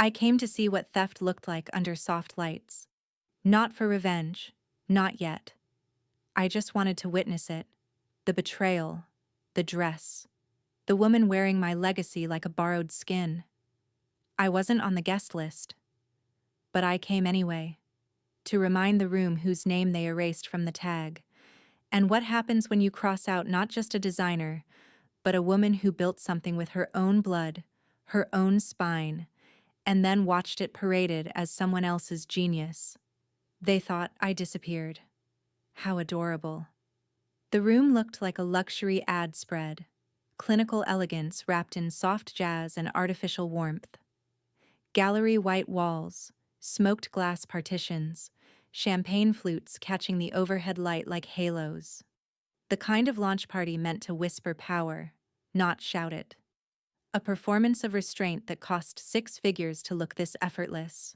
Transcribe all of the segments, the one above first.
I came to see what theft looked like under soft lights. Not for revenge. Not yet. I just wanted to witness it. The betrayal. The dress. The woman wearing my legacy like a borrowed skin. I wasn't on the guest list. But I came anyway. To remind the room whose name they erased from the tag. And what happens when you cross out not just a designer, but a woman who built something with her own blood, her own spine, and then watched it paraded as someone else's genius. They thought I disappeared. How adorable. The room looked like a luxury ad spread. Clinical elegance wrapped in soft jazz and artificial warmth. Gallery white walls, smoked glass partitions, champagne flutes catching the overhead light like halos. The kind of launch party meant to whisper power, not shout it. A performance of restraint that cost 6 figures to look this effortless.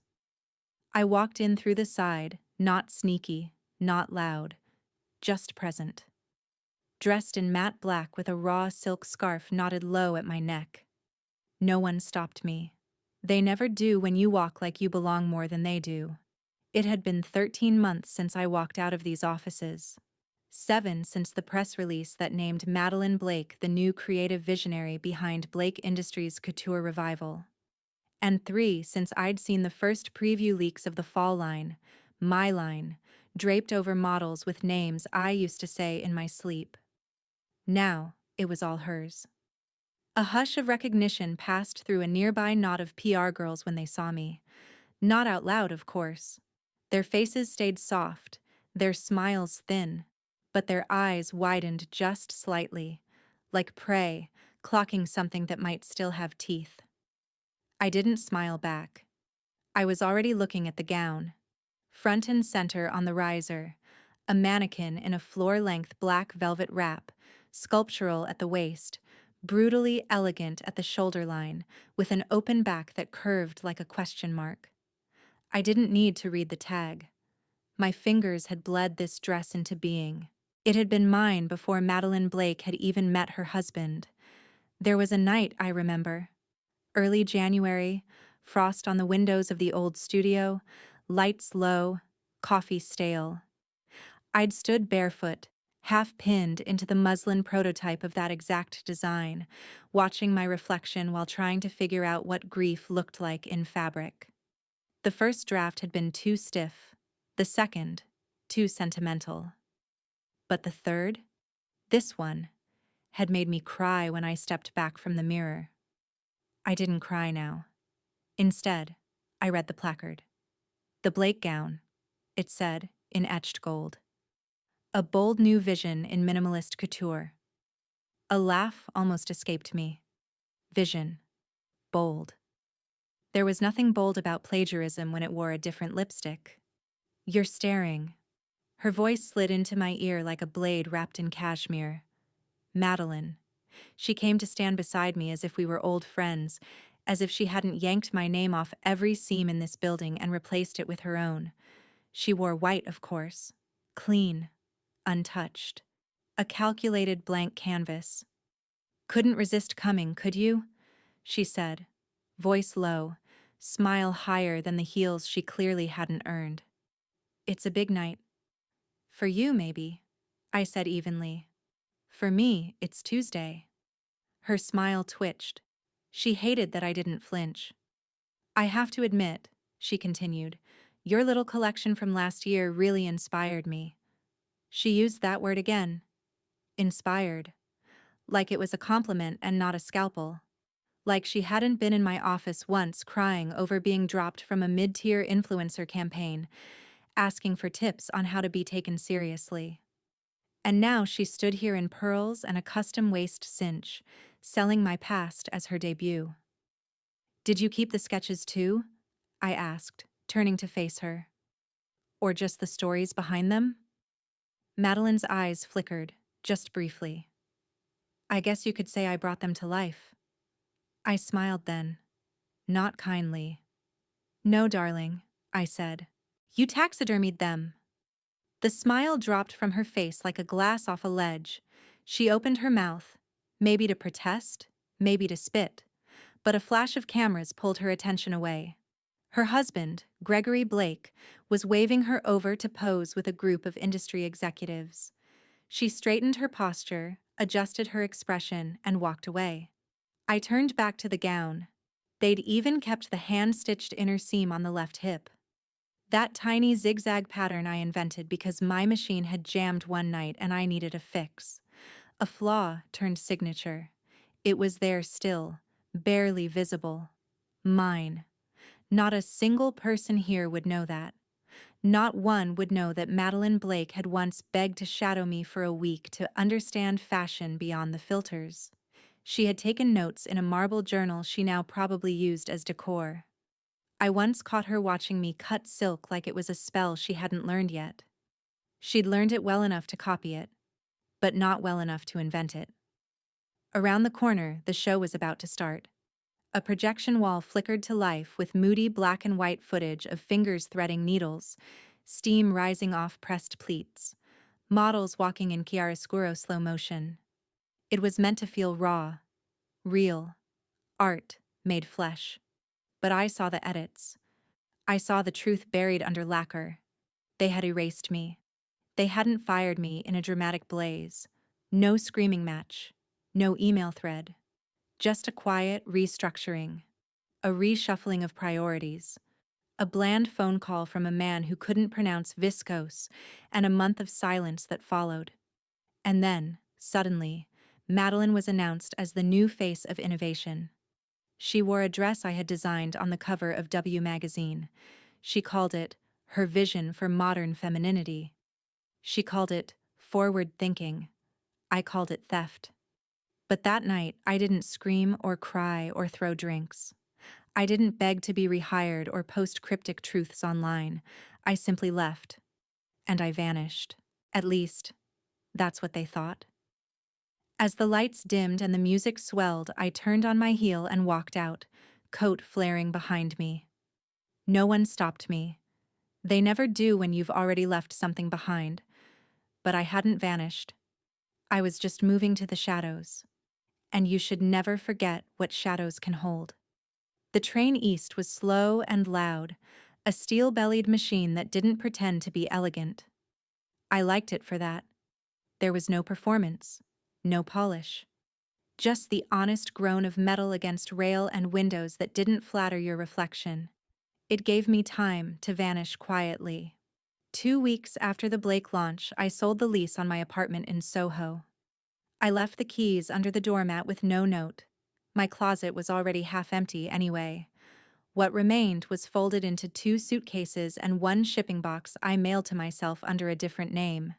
I walked in through the side, not sneaky, not loud, just present. Dressed in matte black with a raw silk scarf knotted low at my neck. No one stopped me. They never do when you walk like you belong more than they do. It had been 13 months since I walked out of these offices. 7 since the press release that named Madeline Blake the new creative visionary behind Blake Industries' couture revival. And 3 since I'd seen the first preview leaks of the fall line, my line, draped over models with names I used to say in my sleep. Now, it was all hers. A hush of recognition passed through a nearby knot of PR girls when they saw me. Not out loud, of course. Their faces stayed soft, their smiles thin, but their eyes widened just slightly, like prey, clocking something that might still have teeth. I didn't smile back. I was already looking at the gown. Front and center on the riser, a mannequin in a floor-length black velvet wrap, sculptural at the waist, brutally elegant at the shoulder line, with an open back that curved like a question mark. I didn't need to read the tag. My fingers had bled this dress into being. It had been mine before Madeline Blake had even met her husband. There was a night, I remember. Early January, frost on the windows of the old studio, lights low, coffee stale. I'd stood barefoot, half pinned into the muslin prototype of that exact design, watching my reflection while trying to figure out what grief looked like in fabric. The first draft had been too stiff, the second, too sentimental. But the third, this one, had made me cry when I stepped back from the mirror. I didn't cry now. Instead, I read the placard. The Blake gown, it said, in etched gold. A bold new vision in minimalist couture. A laugh almost escaped me. Vision. Bold. There was nothing bold about plagiarism when it wore a different lipstick. You're staring. Her voice slid into my ear like a blade wrapped in cashmere. Madeline. She came to stand beside me as if we were old friends, as if she hadn't yanked my name off every seam in this building and replaced it with her own. She wore white, of course. Clean. Untouched. A calculated blank canvas. Couldn't resist coming, could you? She said, voice low, smile higher than the heels she clearly hadn't earned. It's a big night. For you, maybe, I said evenly. For me, it's Tuesday. Her smile twitched. She hated that I didn't flinch. I have to admit, she continued, your little collection from last year really inspired me. She used that word again. Inspired. Like it was a compliment and not a scalpel. Like she hadn't been in my office once crying over being dropped from a mid-tier influencer campaign, asking for tips on how to be taken seriously. And now she stood here in pearls and a custom waist cinch, selling my past as her debut. Did you keep the sketches too? I asked, turning to face her. Or just the stories behind them? Madeline's eyes flickered, just briefly. I guess you could say I brought them to life. I smiled then, not kindly. No, darling, I said. You taxidermied them. The smile dropped from her face like a glass off a ledge. She opened her mouth, maybe to protest, maybe to spit, but a flash of cameras pulled her attention away. Her husband, Gregory Blake, was waving her over to pose with a group of industry executives. She straightened her posture, adjusted her expression, and walked away. I turned back to the gown. They'd even kept the hand-stitched inner seam on the left hip. That tiny zigzag pattern I invented because my machine had jammed one night and I needed a fix. A flaw turned signature. It was there still, barely visible. Mine. Not a single person here would know that. Not one would know that Madeline Blake had once begged to shadow me for a week to understand fashion beyond the filters. She had taken notes in a marble journal she now probably used as decor. I once caught her watching me cut silk like it was a spell she hadn't learned yet. She'd learned it well enough to copy it, but not well enough to invent it. Around the corner, the show was about to start. A projection wall flickered to life with moody black and white footage of fingers threading needles, steam rising off pressed pleats, models walking in chiaroscuro slow motion. It was meant to feel raw, real, art made flesh. But I saw the edits. I saw the truth buried under lacquer. They had erased me. They hadn't fired me in a dramatic blaze. No screaming match. No email thread. Just a quiet restructuring. A reshuffling of priorities. A bland phone call from a man who couldn't pronounce viscose, and a month of silence that followed. And then, suddenly, Madeline was announced as the new face of innovation. She wore a dress I had designed on the cover of W magazine. She called it her vision for modern femininity. She called it forward thinking. I called it theft. But that night, I didn't scream or cry or throw drinks. I didn't beg to be rehired or post cryptic truths online. I simply left. And I vanished. At least, that's what they thought. As the lights dimmed and the music swelled, I turned on my heel and walked out, coat flaring behind me. No one stopped me. They never do when you've already left something behind. But I hadn't vanished. I was just moving to the shadows. And you should never forget what shadows can hold. The train east was slow and loud, a steel-bellied machine that didn't pretend to be elegant. I liked it for that. There was no performance, no polish. Just the honest groan of metal against rail and windows that didn't flatter your reflection. It gave me time to vanish quietly. 2 weeks after the Blake launch, I sold the lease on my apartment in Soho. I left the keys under the doormat with no note. My closet was already half empty anyway. What remained was folded into 2 suitcases and 1 shipping box I mailed to myself under a different name.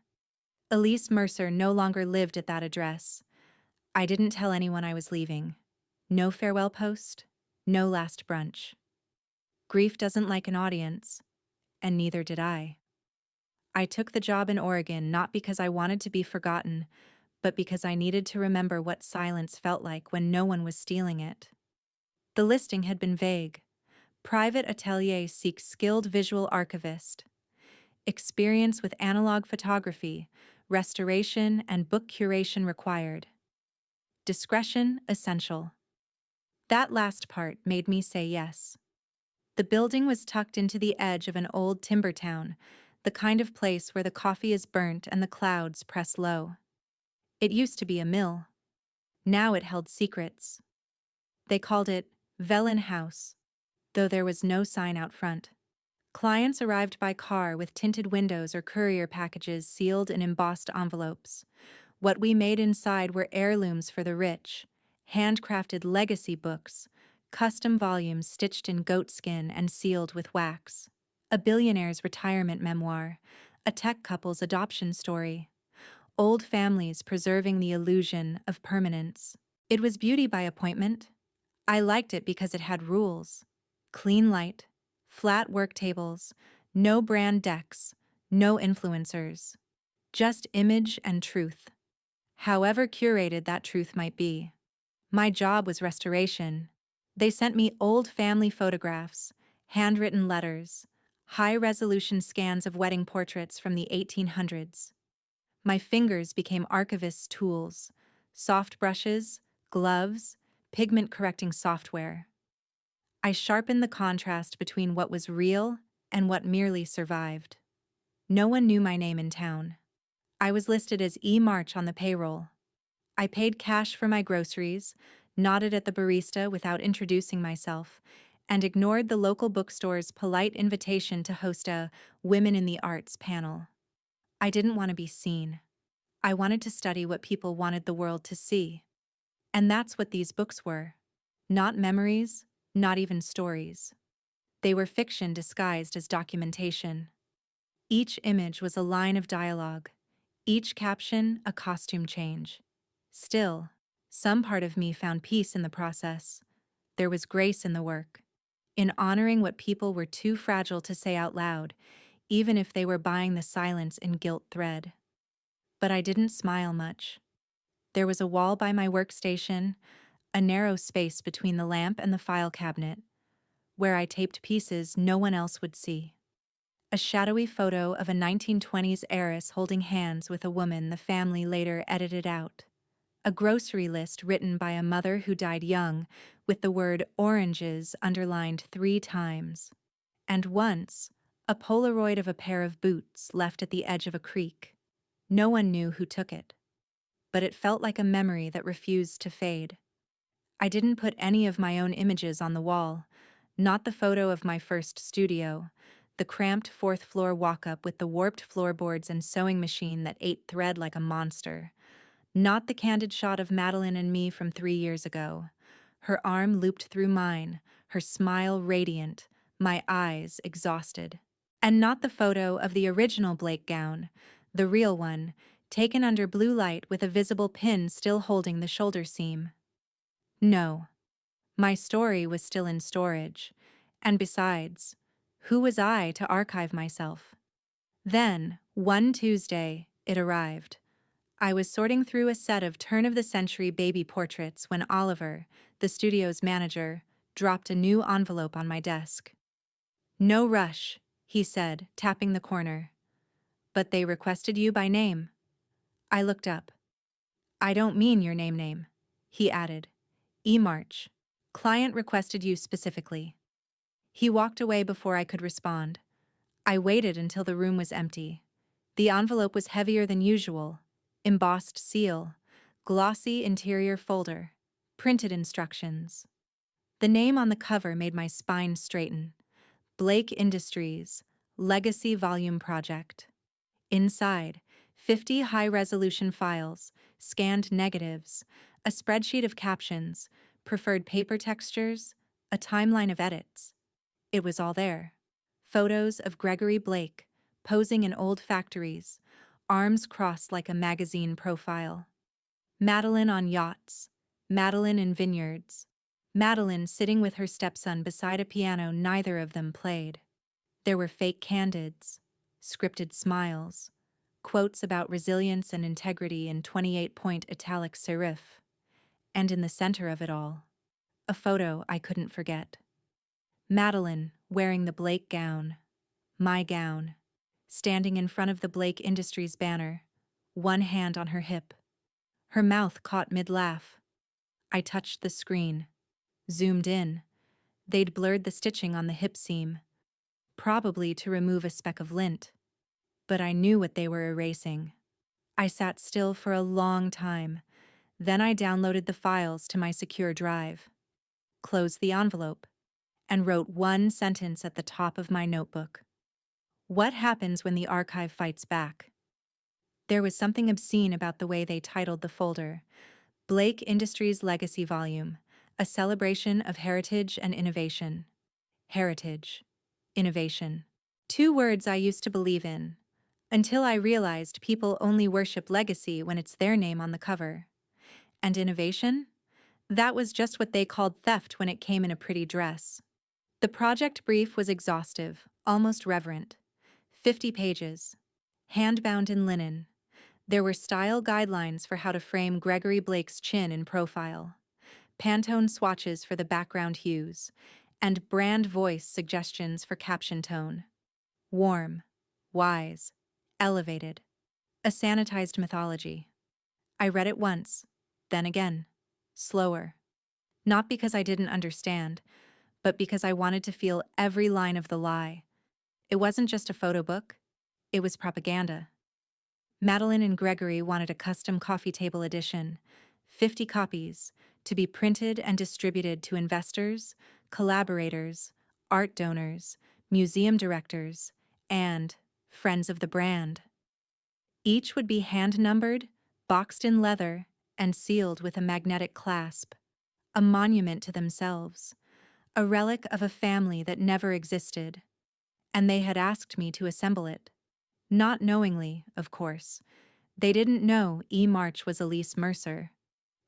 Elise Mercer no longer lived at that address. I didn't tell anyone I was leaving. No farewell post, no last brunch. Grief doesn't like an audience, and neither did I. I took the job in Oregon not because I wanted to be forgotten, but because I needed to remember what silence felt like when no one was stealing it. The listing had been vague. Private atelier seeks skilled visual archivist. Experience with analog photography, restoration, and book curation required. Discretion essential. That last part made me say yes. The building was tucked into the edge of an old timber town, the kind of place where the coffee is burnt and the clouds press low. It used to be a mill. Now it held secrets. They called it Velen House, though there was no sign out front. Clients arrived by car with tinted windows or courier packages sealed in embossed envelopes. What we made inside were heirlooms for the rich, handcrafted legacy books, custom volumes stitched in goatskin and sealed with wax, a billionaire's retirement memoir, a tech couple's adoption story, old families preserving the illusion of permanence. It was beauty by appointment. I liked it because it had rules. Clean light, flat work tables, no brand decks, no influencers. Just image and truth. However curated that truth might be. My job was restoration. They sent me old family photographs, handwritten letters, high-resolution scans of wedding portraits from the 1800s. My fingers became archivist's tools, soft brushes, gloves, pigment-correcting software. I sharpened the contrast between what was real and what merely survived. No one knew my name in town. I was listed as E. March on the payroll. I paid cash for my groceries, nodded at the barista without introducing myself, and ignored the local bookstore's polite invitation to host a Women in the Arts panel. I didn't want to be seen. I wanted to study what people wanted the world to see. And that's what these books were. Not memories, not even stories. They were fiction disguised as documentation. Each image was a line of dialogue, each caption a costume change. Still, some part of me found peace in the process. There was grace in the work, in honoring what people were too fragile to say out loud, even if they were buying the silence in gilt thread. But I didn't smile much. There was a wall by my workstation, a narrow space between the lamp and the file cabinet, where I taped pieces no one else would see. A shadowy photo of a 1920s heiress holding hands with a woman the family later edited out. A grocery list written by a mother who died young, with the word oranges underlined 3 times. And once, a Polaroid of a pair of boots left at the edge of a creek. No one knew who took it, but it felt like a memory that refused to fade. I didn't put any of my own images on the wall, not the photo of my first studio, the cramped fourth-floor walk-up with the warped floorboards and sewing machine that ate thread like a monster, not the candid shot of Madeline and me from 3 years ago, her arm looped through mine, her smile radiant, my eyes exhausted. And not the photo of the original Blake gown, the real one, taken under blue light with a visible pin still holding the shoulder seam. No. My story was still in storage, and besides, who was I to archive myself? Then, one Tuesday, it arrived. I was sorting through a set of turn-of-the-century baby portraits when Oliver, the studio's manager, dropped a new envelope on my desk. "No rush," he said, tapping the corner. "But they requested you by name." I looked up. "I don't mean your name," he added. "E. March. Client requested you specifically." He walked away before I could respond. I waited until the room was empty. The envelope was heavier than usual. Embossed seal, glossy interior folder, printed instructions. The name on the cover made my spine straighten. Blake Industries, Legacy Volume Project. Inside, 50 high-resolution files, scanned negatives, a spreadsheet of captions, preferred paper textures, a timeline of edits. It was all there. Photos of Gregory Blake, posing in old factories, arms crossed like a magazine profile. Madeline on yachts, Madeline in vineyards, Madeline sitting with her stepson beside a piano neither of them played. There were fake candids, scripted smiles, quotes about resilience and integrity in 28-point italic serif, and in the center of it all, a photo I couldn't forget. Madeline, wearing the Blake gown, my gown, standing in front of the Blake Industries banner, one hand on her hip. Her mouth caught mid-laugh. I touched the screen, zoomed in. They'd blurred the stitching on the hip seam, probably to remove a speck of lint. But I knew what they were erasing. I sat still for a long time. Then I downloaded the files to my secure drive, closed the envelope, and wrote one sentence at the top of my notebook. What happens when the archive fights back? There was something obscene about the way they titled the folder. Blake Industries Legacy Volume, a celebration of heritage and innovation. Heritage. Innovation. 2 words I used to believe in, until I realized people only worship legacy when it's their name on the cover. And innovation? That was just what they called theft when it came in a pretty dress. The project brief was exhaustive, almost reverent. 50 pages. Hand-bound in linen. There were style guidelines for how to frame Gregory Blake's chin in profile, Pantone swatches for the background hues, and brand voice suggestions for caption tone. Warm, wise, elevated. A sanitized mythology. I read it once, then again, slower. Not because I didn't understand, but because I wanted to feel every line of the lie. It wasn't just a photo book, it was propaganda. Madeline and Gregory wanted a custom coffee table edition, 50 copies, to be printed and distributed to investors, collaborators, art donors, museum directors, and friends of the brand. Each would be hand-numbered, boxed in leather, and sealed with a magnetic clasp, a monument to themselves, a relic of a family that never existed, and they had asked me to assemble it. Not knowingly, of course. They didn't know E. March was Elise Mercer.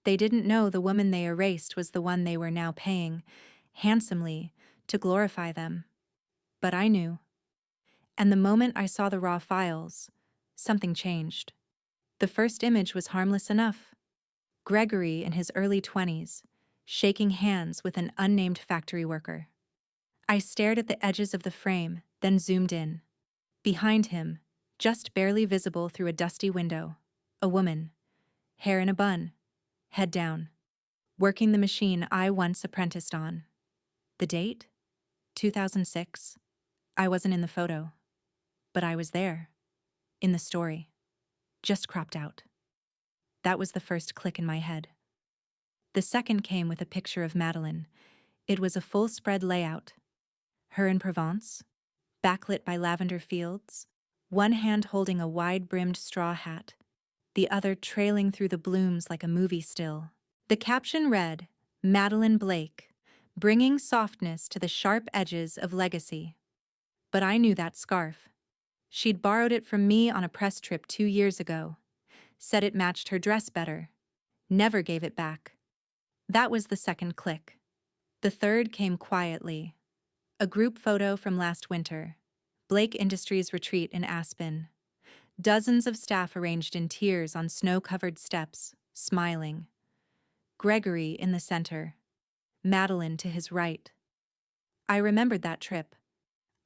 They didn't know the woman they erased was the one they were now paying, handsomely, to glorify them. But I knew. And the moment I saw the raw files, something changed. The first image was harmless enough. Gregory in his early 20s, shaking hands with an unnamed factory worker. I stared at the edges of the frame, then zoomed in. Behind him, just barely visible through a dusty window, a woman, hair in a bun, head down, working the machine I once apprenticed on. The date? 2006. I wasn't in the photo, but I was there, in the story, just cropped out. That was the first click in my head. The second came with a picture of Madeline. It was a full-spread layout. Her in Provence, backlit by lavender fields, one hand holding a wide-brimmed straw hat, the other trailing through the blooms like a movie still. The caption read, "Madeline Blake, bringing softness to the sharp edges of legacy." But I knew that scarf. She'd borrowed it from me on a press trip 2 years ago, said it matched her dress better, never gave it back. That was the second click. The third came quietly. A group photo from last winter, Blake Industries retreat in Aspen. Dozens of staff arranged in tiers on snow-covered steps, smiling. Gregory in the center, Madeline to his right. I remembered that trip.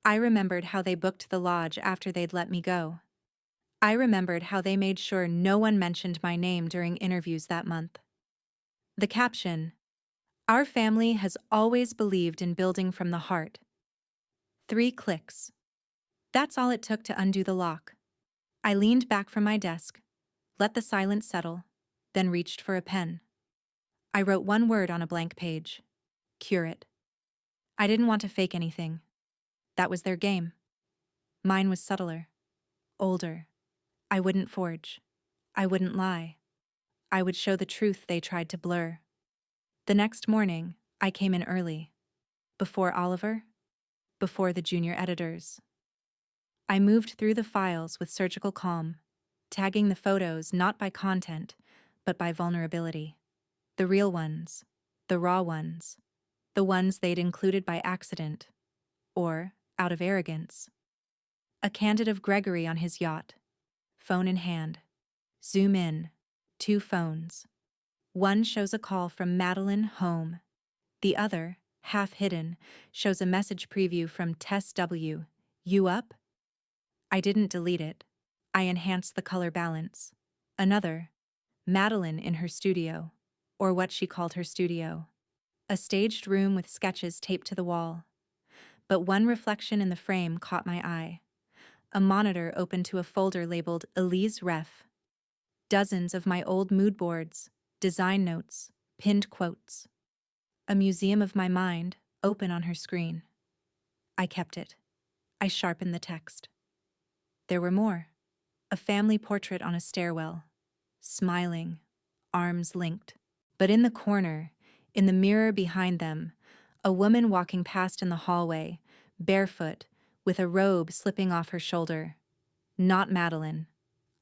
I remembered how they booked the lodge after they'd let me go. I remembered how they made sure no one mentioned my name during interviews that month. The caption, "Our family has always believed in building from the heart." 3 clicks. That's all it took to undo the lock. I leaned back from my desk, let the silence settle, then reached for a pen. I wrote one word on a blank page. Curate. I didn't want to fake anything. That was their game. Mine was subtler, older. I wouldn't forge. I wouldn't lie. I would show the truth they tried to blur. The next morning, I came in early. Before Oliver, before the junior editors. I moved through the files with surgical calm, tagging the photos not by content, but by vulnerability. The real ones, the raw ones, the ones they'd included by accident, or out of arrogance. A candid of Gregory on his yacht, phone in hand. Zoom in, 2 phones. One shows a call from Madeline home. The other, half hidden, shows a message preview from Tess W. You up? I didn't delete it. I enhanced the color balance. Another, Madeline in her studio, or what she called her studio. A staged room with sketches taped to the wall. But one reflection in the frame caught my eye. A monitor open to a folder labeled Elise Ref. Dozens of my old mood boards, design notes, pinned quotes. A museum of my mind, open on her screen. I kept it. I sharpened the text. There were more. A family portrait on a stairwell. Smiling, arms linked. But in the corner, in the mirror behind them, a woman walking past in the hallway, barefoot, with a robe slipping off her shoulder. Not Madeline.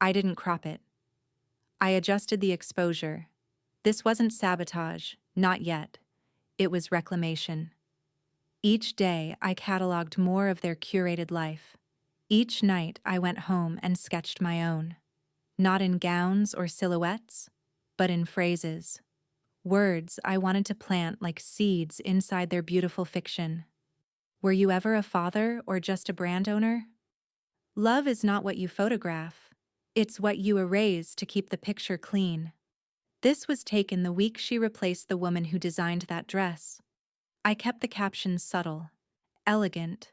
I didn't crop it. I adjusted the exposure. This wasn't sabotage, not yet. It was reclamation. Each day, I cataloged more of their curated life. Each night, I went home and sketched my own. Not in gowns or silhouettes, but in phrases. Words I wanted to plant like seeds inside their beautiful fiction. Were you ever a father or just a brand owner? Love is not what you photograph. It's what you erase to keep the picture clean. This was taken the week she replaced the woman who designed that dress. I kept the captions subtle, elegant.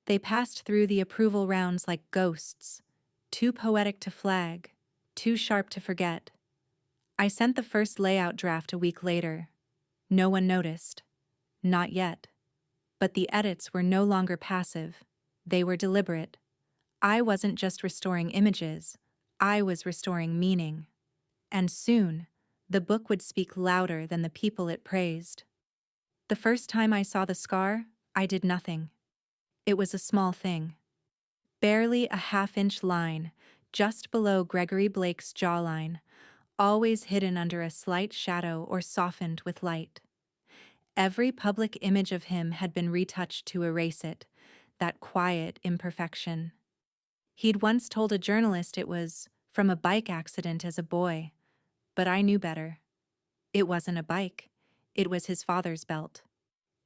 They passed through the approval rounds like ghosts, too poetic to flag, too sharp to forget. I sent the first layout draft a week later. No one noticed. Not yet. But the edits were no longer passive. They were deliberate. I wasn't just restoring images, I was restoring meaning. And soon, the book would speak louder than the people it praised. The first time I saw the scar, I did nothing. It was a small thing. Barely a half-inch line, just below Gregory Blake's jawline, always hidden under a slight shadow or softened with light. Every public image of him had been retouched to erase it, that quiet imperfection. He'd once told a journalist it was from a bike accident as a boy, but I knew better. It wasn't a bike, it was his father's belt.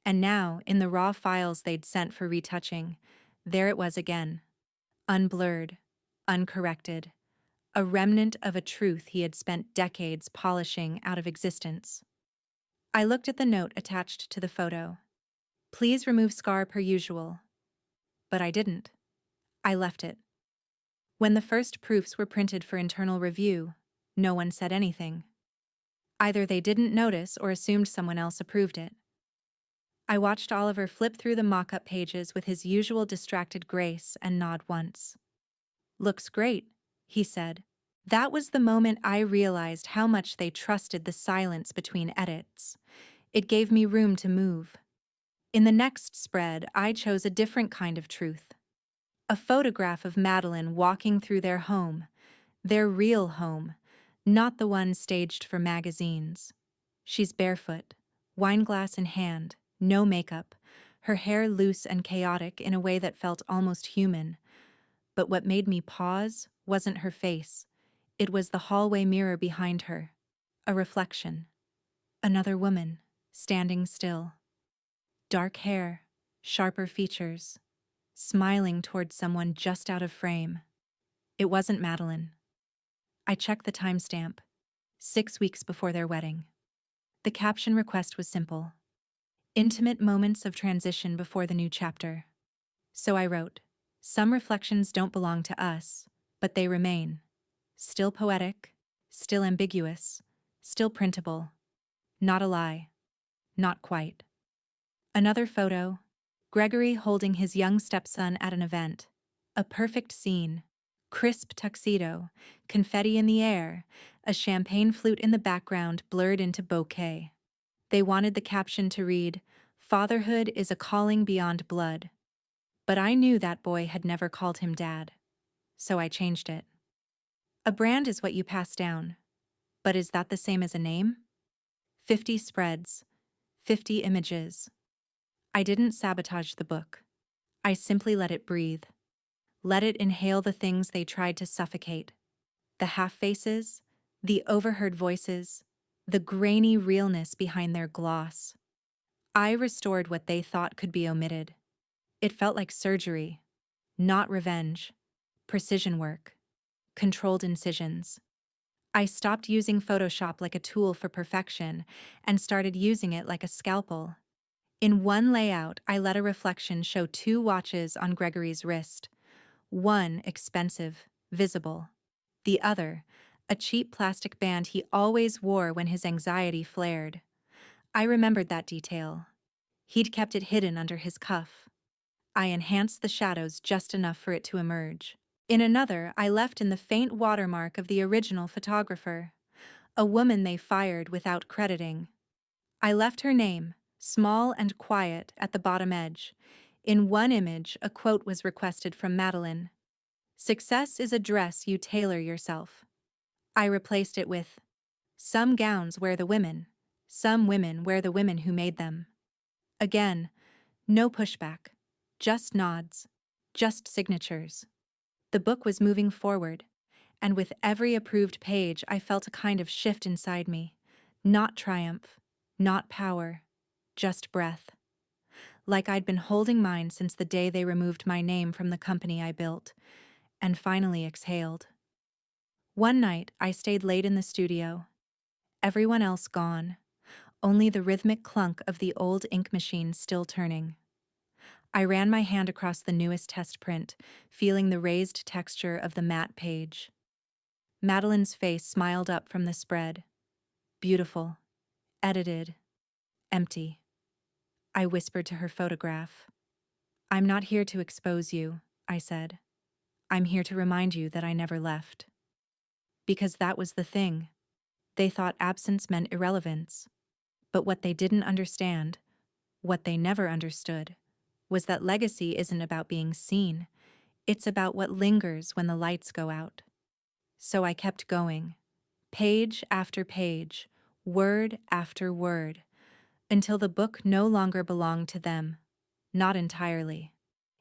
And now, in the raw files they'd sent for retouching, there it was again, unblurred, uncorrected, a remnant of a truth he had spent decades polishing out of existence. I looked at the note attached to the photo. Please remove scar per usual. But I didn't. I left it. When the first proofs were printed for internal review, no one said anything. Either they didn't notice or assumed someone else approved it. I watched Oliver flip through the mock-up pages with his usual distracted grace and nod once. Looks great, he said. That was the moment I realized how much they trusted the silence between edits. It gave me room to move. In the next spread, I chose a different kind of truth. A photograph of Madeline walking through their home, their real home, not the one staged for magazines. She's barefoot, wineglass in hand, no makeup, her hair loose and chaotic in a way that felt almost human. But what made me pause wasn't her face. It was the hallway mirror behind her. A reflection. Another woman, standing still. Dark hair, sharper features, smiling towards someone just out of frame. It wasn't Madeline. I checked the timestamp, 6 weeks before their wedding. The caption request was simple. Intimate moments of transition before the new chapter. So I wrote, some reflections don't belong to us, but they remain. Still poetic, still ambiguous, still printable. Not a lie. Not quite. Another photo, Gregory holding his young stepson at an event. A perfect scene. Crisp tuxedo, confetti in the air, a champagne flute in the background blurred into bouquet. They wanted the caption to read, "Fatherhood is a calling beyond blood." But I knew that boy had never called him dad. So I changed it. A brand is what you pass down. But is that the same as a name? 50 spreads, 50 images. I didn't sabotage the book. I simply let it breathe. Let it inhale the things they tried to suffocate. The half-faces, the overheard voices, the grainy realness behind their gloss. I restored what they thought could be omitted. It felt like surgery, not revenge, precision work, controlled incisions. I stopped using Photoshop like a tool for perfection and started using it like a scalpel. In one layout, I let a reflection show 2 watches on Gregory's wrist. One expensive, visible. The other, a cheap plastic band he always wore when his anxiety flared. I remembered that detail. He'd kept it hidden under his cuff. I enhanced the shadows just enough for it to emerge. In another, I left in the faint watermark of the original photographer, a woman they fired without crediting. I left her name, small and quiet, at the bottom edge. In one image, a quote was requested from Madeline. "Success is a dress you tailor yourself." I replaced it with, "Some gowns wear the women, some women wear the women who made them." Again, no pushback, just nods, just signatures. The book was moving forward, and with every approved page I felt a kind of shift inside me. Not triumph, not power, just breath. Like I'd been holding mine since the day they removed my name from the company I built, and finally exhaled. One night, I stayed late in the studio. Everyone else gone. only the rhythmic clunk of the old ink machine still turning. I ran my hand across the newest test print, feeling the raised texture of the matte page. Madeline's face smiled up from the spread. Beautiful. Edited. Empty. I whispered to her photograph. "I'm not here to expose you," I said. "I'm here to remind you that I never left." Because that was the thing. They thought absence meant irrelevance. But what they didn't understand, what they never understood, was that legacy isn't about being seen. It's about what lingers when the lights go out. So I kept going, page after page, word after word, until the book no longer belonged to them. Not entirely.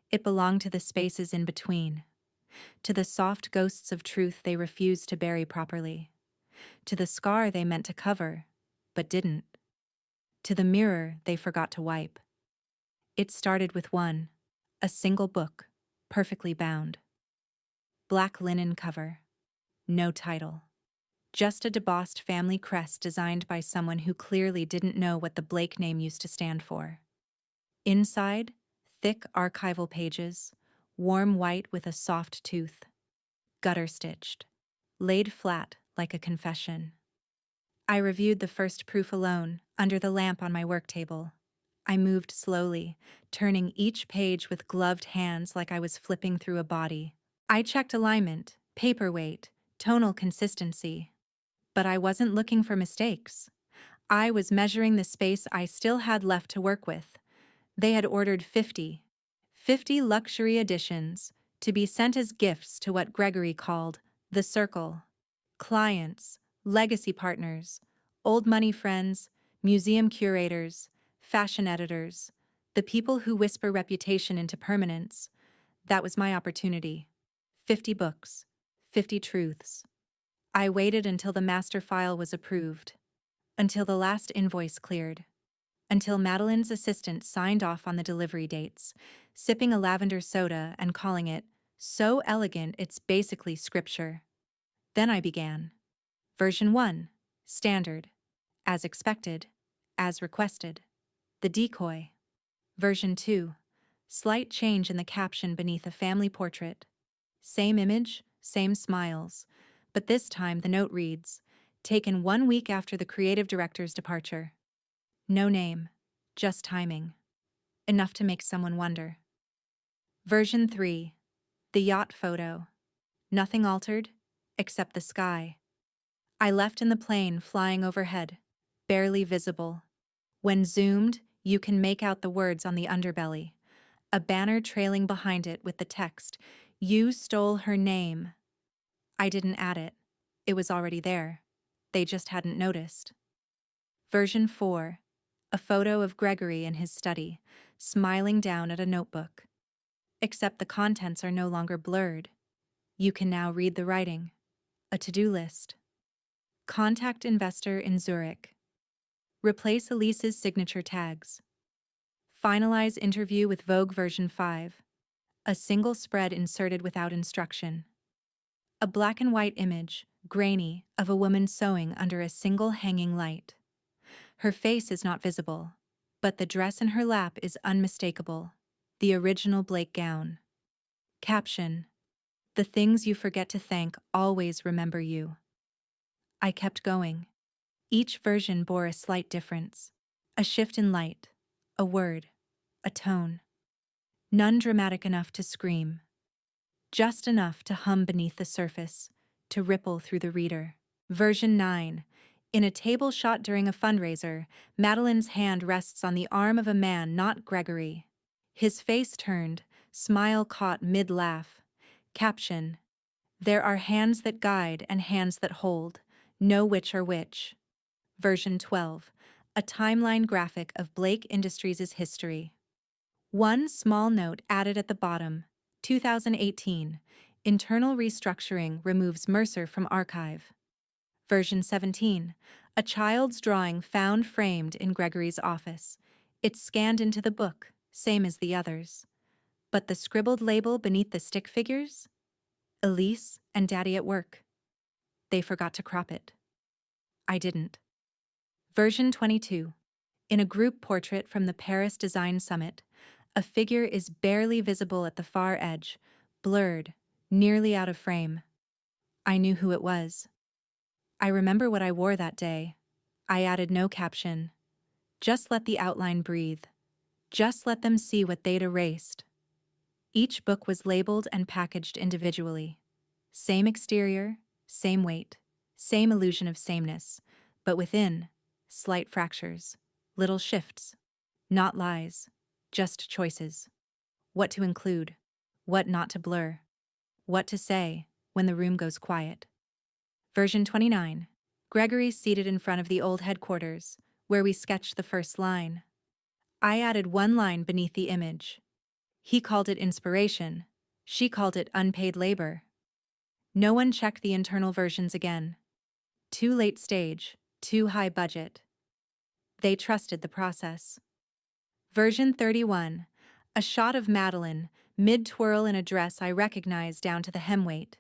It belonged to the spaces in between, to the soft ghosts of truth they refused to bury properly, to the scar they meant to cover, but didn't, to the mirror they forgot to wipe. It started with a single book, perfectly bound. Black linen cover. No title. Just a debossed family crest designed by someone who clearly didn't know what the Blake name used to stand for. Inside, thick archival pages, warm white with a soft tooth. Gutter-stitched. Laid flat like a confession. I reviewed the first proof alone, under the lamp on my work table. I moved slowly, turning each page with gloved hands like I was flipping through a body. I checked alignment, paper weight, tonal consistency. But I wasn't looking for mistakes. I was measuring the space I still had left to work with. They had ordered 50 luxury editions, to be sent as gifts to what Gregory called the circle. Clients, legacy partners, old money friends, museum curators, fashion editors, the people who whisper reputation into permanence. That was my opportunity. 50 books, 50 truths. I waited until the master file was approved, until the last invoice cleared, until Madeline's assistant signed off on the delivery dates, sipping a lavender soda and calling it so elegant it's basically scripture. Then I began. Version 1, standard, as expected, as requested. The decoy. Version 2, slight change in the caption beneath a family portrait. Same image, same smiles, but this time the note reads, taken 1 week after the creative director's departure. No name, just timing. Enough to make someone wonder. Version 3, the yacht photo. Nothing altered, except the sky. I left in the plane flying overhead, barely visible. When zoomed, you can make out the words on the underbelly, a banner trailing behind it with the text, "You stole her name." I didn't add it. It was already there. They just hadn't noticed. Version 4, a photo of Gregory in his study, smiling down at a notebook. Except the contents are no longer blurred. You can now read the writing. A to-do list. Contact investor in Zurich. Replace Elise's signature tags. Finalize interview with Vogue version 5. A single spread inserted without instruction. A black and white image, grainy, of a woman sewing under a single hanging light. Her face is not visible, but the dress in her lap is unmistakable. The original Blake gown. Caption: the things you forget to thank always remember you. I kept going. Each version bore a slight difference. A shift in light, a word, a tone. None dramatic enough to scream. Just enough to hum beneath the surface, to ripple through the reader. Version 9. In a table shot during a fundraiser, Madeline's hand rests on the arm of a man not Gregory. His face turned, smile caught mid-laugh. Caption: there are hands that guide and hands that hold. Know which are which. Version 12. A timeline graphic of Blake Industries' history. One small note added at the bottom. 2018. Internal restructuring removes Mercer from archive. Version 17. A child's drawing found framed in Gregory's office. It's scanned into the book, same as the others. But the scribbled label beneath the stick figures? Elise and Daddy at work. They forgot to crop it. I didn't. Version 22. In a group portrait from the Paris Design Summit, a figure is barely visible at the far edge, blurred, nearly out of frame. I knew who it was. I remember what I wore that day. I added no caption. Just let the outline breathe. Just let them see what they'd erased. Each book was labeled and packaged individually. Same exterior, same weight, same illusion of sameness, but within, slight fractures, little shifts. Not lies, just choices. What to include, what not to blur, what to say when the room goes quiet. Version 29. Gregory's seated in front of the old headquarters, where we sketched the first line. I added one line beneath the image. He called it inspiration. She called it unpaid labor. No one checked the internal versions again. Too late stage, too high budget. They trusted the process. Version 31. A shot of Madeline, mid-twirl in a dress I recognized down to the hemweight.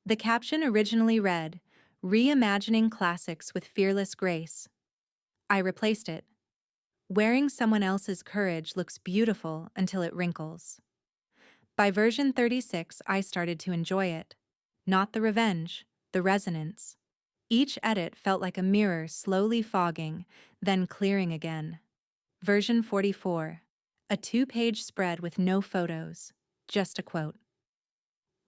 The caption originally read, "Reimagining classics with fearless grace." I replaced it. Wearing someone else's courage looks beautiful until it wrinkles. By version 36, I started to enjoy it. Not the revenge, the resonance. Each edit felt like a mirror slowly fogging, then clearing again. Version 44. A 2-page spread with no photos, just a quote.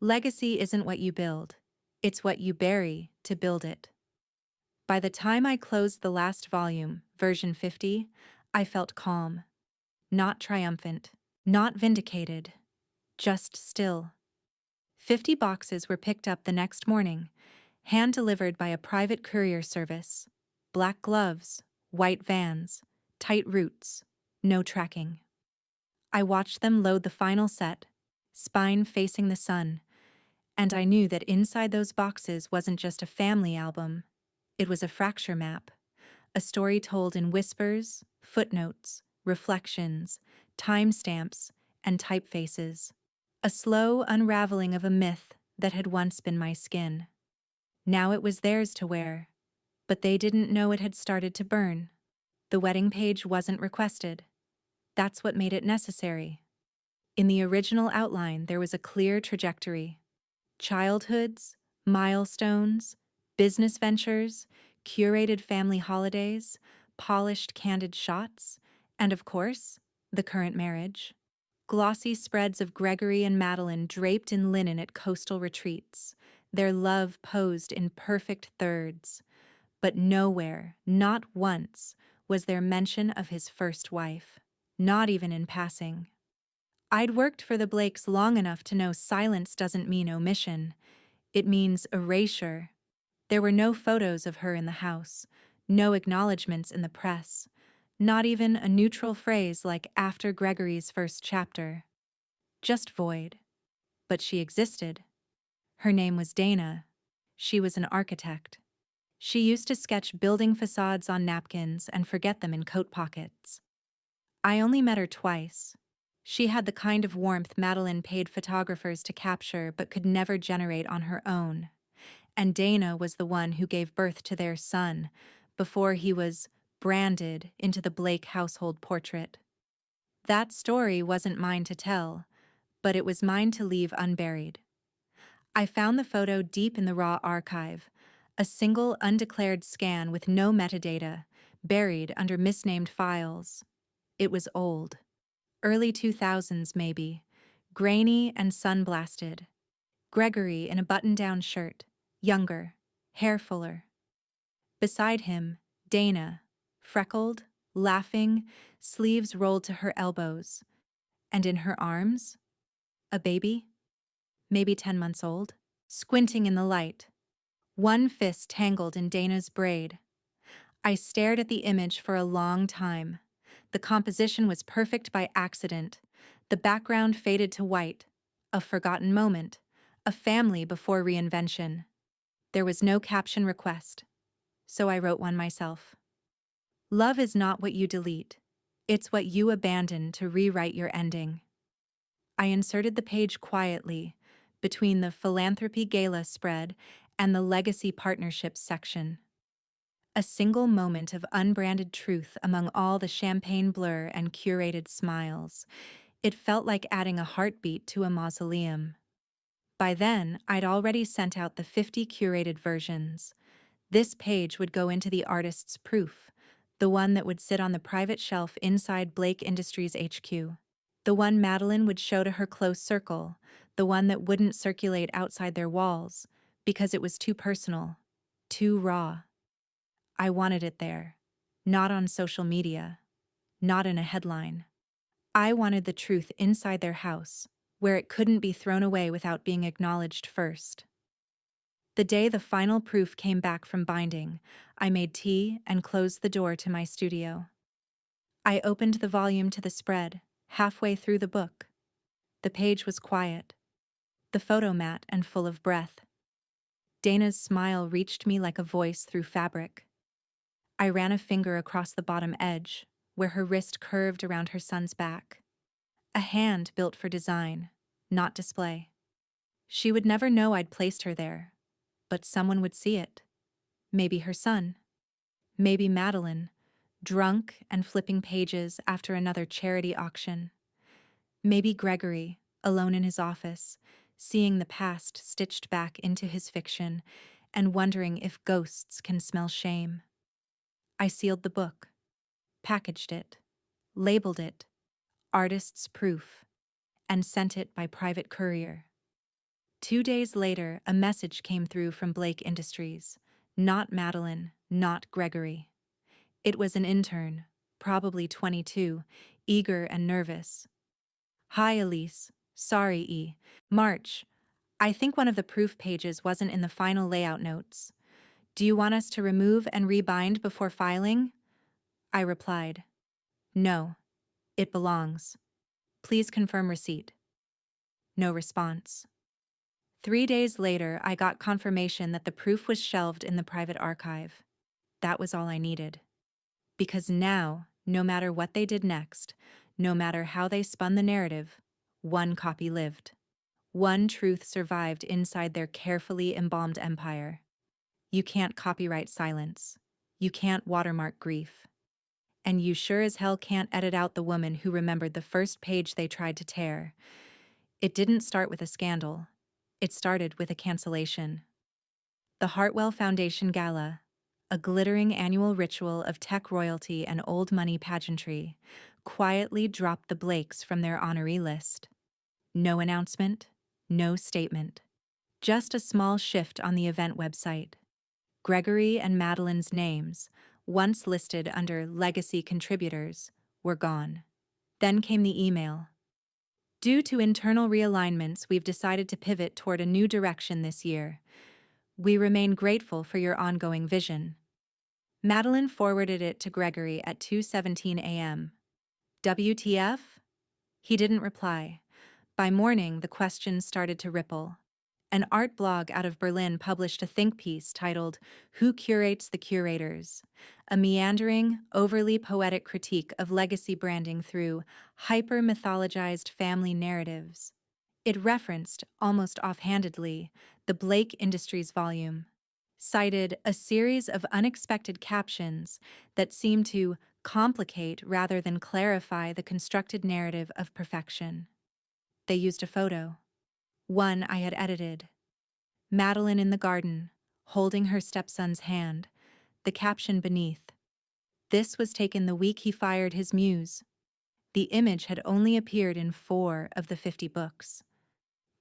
Legacy isn't what you build, it's what you bury to build it. By the time I closed the last volume, version 50, I felt calm. Not triumphant, not vindicated, just still. 50 boxes were picked up the next morning, hand-delivered by a private courier service. Black gloves, white vans, tight routes, no tracking. I watched them load the final set, spine facing the sun, and I knew that inside those boxes wasn't just a family album. It was a fracture map, a story told in whispers, footnotes, reflections, timestamps, and typefaces. A slow unraveling of a myth that had once been my skin. Now it was theirs to wear, but they didn't know it had started to burn. The wedding page wasn't requested. That's what made it necessary. In the original outline, there was a clear trajectory. Childhoods, milestones, business ventures, curated family holidays, polished candid shots, and of course, the current marriage. Glossy spreads of Gregory and Madeline draped in linen at coastal retreats, their love posed in perfect thirds. But nowhere, not once, was there mention of his first wife, not even in passing. I'd worked for the Blakes long enough to know silence doesn't mean omission. It means erasure. There were no photos of her in the house, no acknowledgments in the press, not even a neutral phrase like after Gregory's first chapter. Just void. But she existed. Her name was Dana. She was an architect. She used to sketch building facades on napkins and forget them in coat pockets. I only met her twice. She had the kind of warmth Madeline paid photographers to capture but could never generate on her own. And Dana was the one who gave birth to their son before he was branded into the Blake household portrait. That story wasn't mine to tell, but it was mine to leave unburied. I found the photo deep in the raw archive, a single undeclared scan with no metadata, buried under misnamed files. It was old. Early 2000s maybe, grainy and sun-blasted. Gregory in a button-down shirt, younger, hair fuller. Beside him, Dana, freckled, laughing, sleeves rolled to her elbows. And in her arms, a baby, maybe 10 months old, squinting in the light. One fist tangled in Dana's braid. I stared at the image for a long time. The composition was perfect by accident. The background faded to white. A forgotten moment. A family before reinvention. There was no caption request, so I wrote one myself. Love is not what you delete. It's what you abandon to rewrite your ending. I inserted the page quietly, between the Philanthropy Gala spread and the Legacy Partnerships section. A single moment of unbranded truth among all the champagne blur and curated smiles. It felt like adding a heartbeat to a mausoleum. By then, I'd already sent out the 50 curated versions. This page would go into the artist's proof, the one that would sit on the private shelf inside Blake Industries HQ. The one Madeline would show to her close circle, the one that wouldn't circulate outside their walls, because it was too personal, too raw. I wanted it there, not on social media, not in a headline. I wanted the truth inside their house, where it couldn't be thrown away without being acknowledged first. The day the final proof came back from binding, I made tea and closed the door to my studio. I opened the volume to the spread, halfway through the book. The page was quiet, the photo matte and full of breath. Dana's smile reached me like a voice through fabric. I ran a finger across the bottom edge, where her wrist curved around her son's back. A hand built for design, not display. She would never know I'd placed her there, but someone would see it. Maybe her son. Maybe Madeline, drunk and flipping pages after another charity auction. Maybe Gregory, alone in his office, seeing the past stitched back into his fiction and wondering if ghosts can smell shame. I sealed the book, packaged it, labeled it, artist's proof, and sent it by private courier. 2 days later, a message came through from Blake Industries. Not Madeline, not Gregory. It was an intern, probably 22, eager and nervous. Hi, Elise. Sorry, E. March. I think one of the proof pages wasn't in the final layout notes. Do you want us to remove and rebind before filing? I replied. No. It belongs. Please confirm receipt. No response. 3 days later, I got confirmation that the proof was shelved in the private archive. That was all I needed. Because now, no matter what they did next, no matter how they spun the narrative, one copy lived. One truth survived inside their carefully embalmed empire. You can't copyright silence. You can't watermark grief. And you sure as hell can't edit out the woman who remembered the first page they tried to tear. It didn't start with a scandal. It started with a cancellation. The Hartwell Foundation Gala, a glittering annual ritual of tech royalty and old money pageantry, quietly dropped the Blakes from their honoree list. No announcement, no statement. Just a small shift on the event website. Gregory and Madeline's names, once listed under legacy contributors, were gone. Then came the email. Due to internal realignments, we've decided to pivot toward a new direction this year. We remain grateful for your ongoing vision. Madeline forwarded it to Gregory at 2:17 a.m. WTF? He didn't reply. By morning, the questions started to ripple. An art blog out of Berlin published a think piece titled, Who Curates the Curators? A meandering, overly poetic critique of legacy branding through hyper-mythologized family narratives. It referenced, almost offhandedly, the Blake Industries volume, cited a series of unexpected captions that seemed to complicate rather than clarify the constructed narrative of perfection. They used a photo. One I had edited. Madeline in the garden, holding her stepson's hand, the caption beneath. This was taken the week he fired his muse. The image had only appeared in 4 of the 50 books.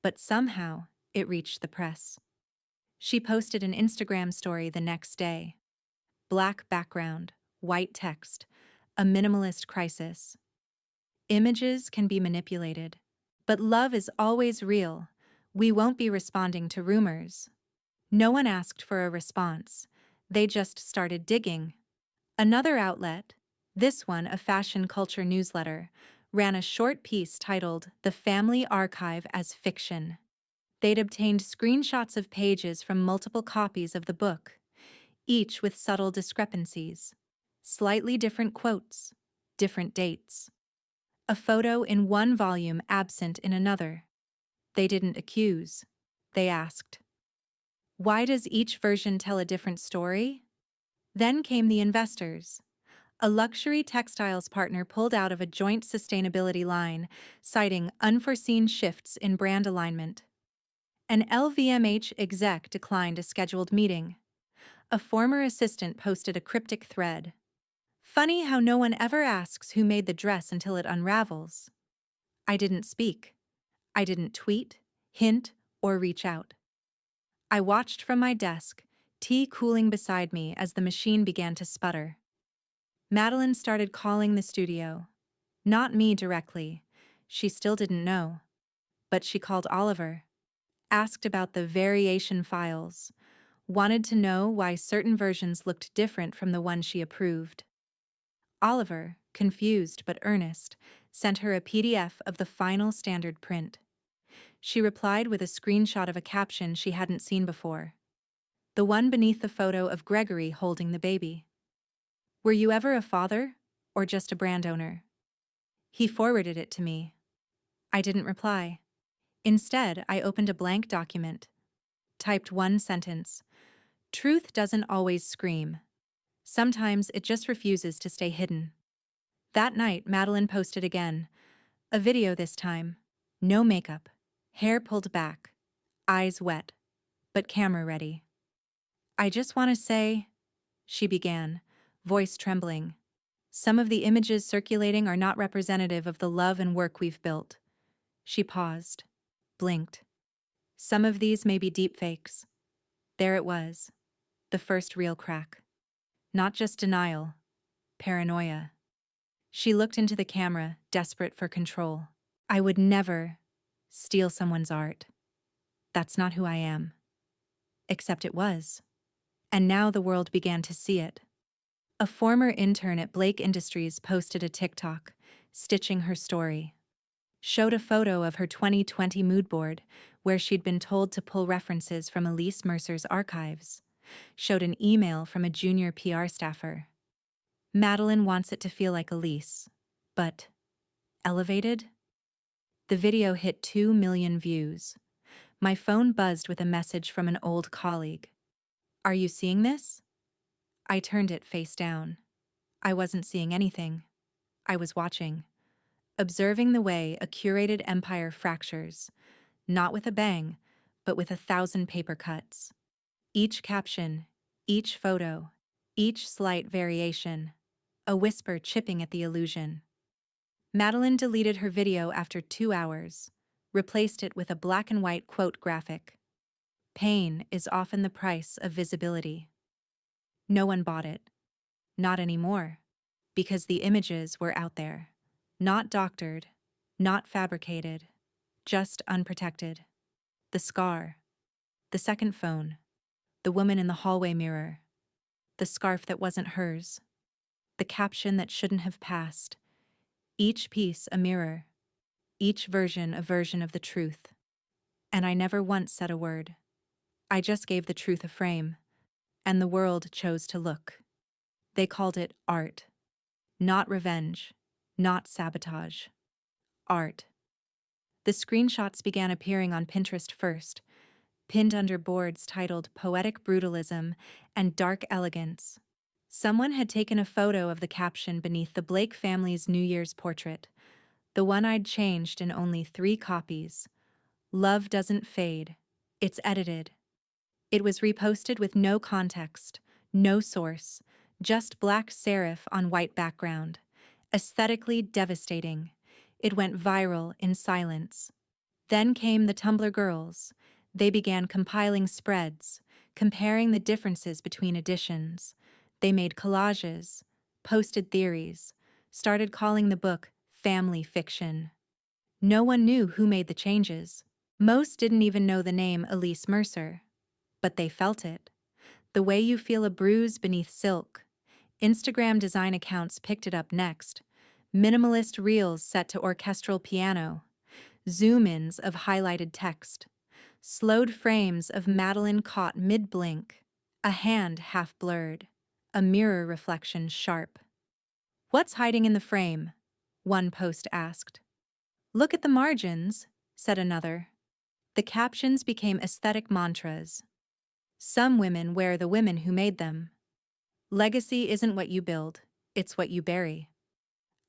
But somehow, it reached the press. She posted an Instagram story the next day. Black background, white text, a minimalist crisis. Images can be manipulated. But love is always real. We won't be responding to rumors. No one asked for a response. They just started digging. Another outlet, this one a fashion culture newsletter, ran a short piece titled The Family Archive as Fiction. They'd obtained screenshots of pages from multiple copies of the book, each with subtle discrepancies, slightly different quotes, different dates. A photo in one volume absent in another. They didn't accuse. They asked. Why does each version tell a different story? Then came the investors. A luxury textiles partner pulled out of a joint sustainability line, citing unforeseen shifts in brand alignment. An LVMH exec declined a scheduled meeting. A former assistant posted a cryptic thread. Funny how no one ever asks who made the dress until it unravels. I didn't speak. I didn't tweet, hint, or reach out. I watched from my desk, tea cooling beside me as the machine began to sputter. Madeline started calling the studio. Not me directly. She still didn't know. But she called Oliver, asked about the variation files, wanted to know why certain versions looked different from the one she approved. Oliver, confused but earnest, sent her a PDF of the final standard print. She replied with a screenshot of a caption she hadn't seen before. The one beneath the photo of Gregory holding the baby. Were you ever a father, or just a brand owner? He forwarded it to me. I didn't reply. Instead, I opened a blank document. Typed one sentence. Truth doesn't always scream. Sometimes it just refuses to stay hidden. That night, Madeline posted again. A video this time. No makeup. Hair pulled back. Eyes wet. But camera ready. I just want to say, she began, voice trembling. Some of the images circulating are not representative of the love and work we've built. She paused. Blinked. Some of these may be deepfakes. There it was. The first real crack. Not just denial. Paranoia. She looked into the camera, desperate for control. I would never steal someone's art. That's not who I am. Except it was. And now the world began to see it. A former intern at Blake Industries posted a TikTok, stitching her story. Showed a photo of her 2020 mood board, where she'd been told to pull references from Elise Mercer's archives. Showed an email from a junior PR staffer. Madeline wants it to feel like Elise, but elevated? The video hit 2 million views. My phone buzzed with a message from an old colleague. Are you seeing this? I turned it face down. I wasn't seeing anything. I was watching. Observing the way a curated empire fractures, not with a bang, but with 1,000 paper cuts. Each caption, each photo, each slight variation, a whisper chipping at the illusion. Madeline deleted her video after 2 hours, replaced it with a black and white quote graphic. Pain is often the price of visibility. No one bought it. Not anymore. Because the images were out there. Not doctored, not fabricated, just unprotected. The scar. The second phone. The woman in the hallway mirror. The scarf that wasn't hers. The caption that shouldn't have passed. Each piece a mirror. Each version a version of the truth. And I never once said a word. I just gave the truth a frame. And the world chose to look. They called it art. Not revenge. Not sabotage. Art. The screenshots began appearing on Pinterest first, pinned under boards titled Poetic Brutalism and Dark Elegance. Someone had taken a photo of the caption beneath the Blake family's New Year's portrait, the one I'd changed in only 3 copies. Love doesn't fade. It's edited. It was reposted with no context, no source, just black serif on white background. Aesthetically devastating. It went viral in silence. Then came the Tumblr girls. They began compiling spreads, comparing the differences between editions. They made collages, posted theories, started calling the book family fiction. No one knew who made the changes. Most didn't even know the name Elise Mercer. But they felt it. The way you feel a bruise beneath silk. Instagram design accounts picked it up next. Minimalist reels set to orchestral piano. Zoom-ins of highlighted text. Slowed frames of Madeline caught mid-blink. A hand half-blurred. A mirror reflection sharp. What's hiding in the frame? One post asked. Look at the margins, said another. The captions became aesthetic mantras. Some women wear the women who made them. Legacy isn't what you build, it's what you bury.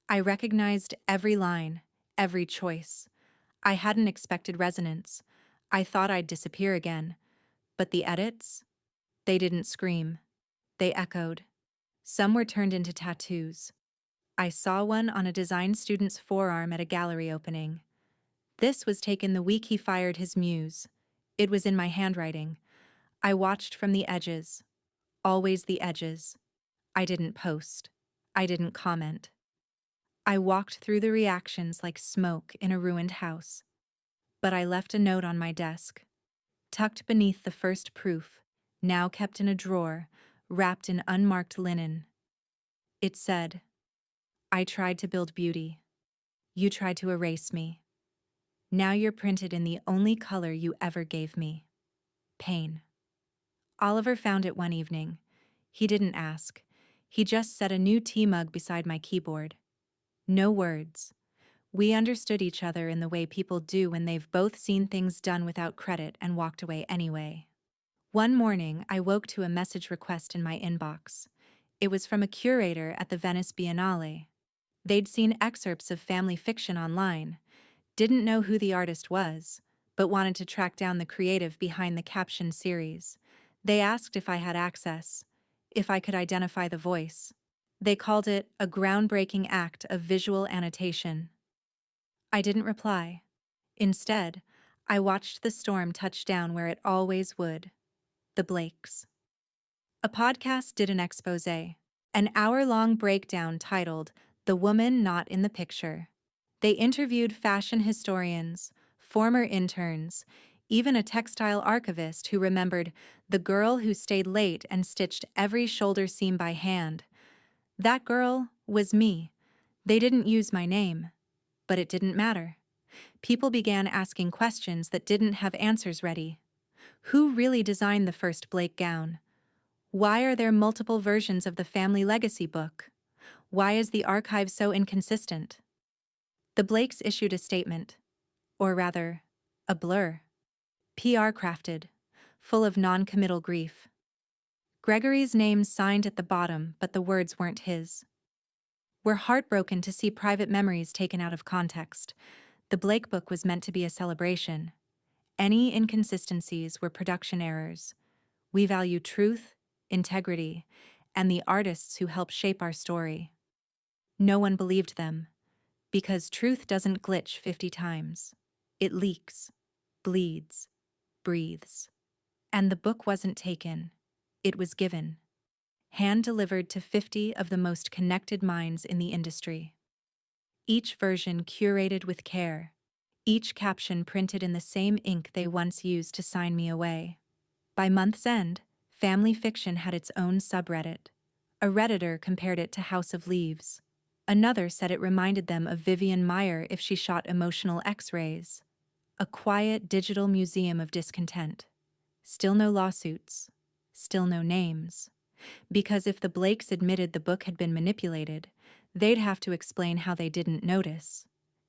I recognized every line, every choice. I hadn't expected resonance. I thought I'd disappear again. But the edits? They didn't scream. They echoed. Some were turned into tattoos. I saw one on a design student's forearm at a gallery opening. This was taken the week he fired his muse. It was in my handwriting. I watched from the edges. Always the edges. I didn't post. I didn't comment. I walked through the reactions like smoke in a ruined house. But I left a note on my desk, tucked beneath the first proof, now kept in a drawer, wrapped in unmarked linen. It said, "I tried to build beauty. You tried to erase me. Now you're printed in the only color you ever gave me. Pain." Oliver found it one evening. He didn't ask. He just set a new tea mug beside my keyboard. No words. We understood each other in the way people do when they've both seen things done without credit and walked away anyway. One morning, I woke to a message request in my inbox. It was from a curator at the Venice Biennale. They'd seen excerpts of family fiction online, didn't know who the artist was, but wanted to track down the creative behind the captioned series. They asked if I had access, if I could identify the voice. They called it a groundbreaking act of visual annotation. I didn't reply. Instead, I watched the storm touch down where it always would, the Blakes. A podcast did an expose, an hour-long breakdown titled "The Woman Not in the Picture." They interviewed fashion historians, former interns, even a textile archivist who remembered the girl who stayed late and stitched every shoulder seam by hand. That girl was me. They didn't use my name, but it didn't matter. People began asking questions that didn't have answers ready. Who really designed the first Blake gown? Why are there multiple versions of the family legacy book? Why is the archive so inconsistent? The Blakes issued a statement, or rather, a blur. PR crafted, full of non-committal grief. Gregory's name signed at the bottom, but the words weren't his. "We're heartbroken to see private memories taken out of context. The Blake book was meant to be a celebration. Any inconsistencies were production errors. We value truth, integrity, and the artists who help shape our story." No one believed them, because truth doesn't glitch 50 times. It leaks, bleeds, breathes. And the book wasn't taken. It was given. Hand-delivered to 50 of the most connected minds in the industry. Each version curated with care. Each caption printed in the same ink they once used to sign me away. By month's end, family fiction had its own subreddit. A Redditor compared it to House of Leaves. Another said it reminded them of Vivian Maier if she shot emotional X-rays. A quiet digital museum of discontent. Still no lawsuits. Still no names. Because if the Blakes admitted the book had been manipulated, they'd have to explain how they didn't notice.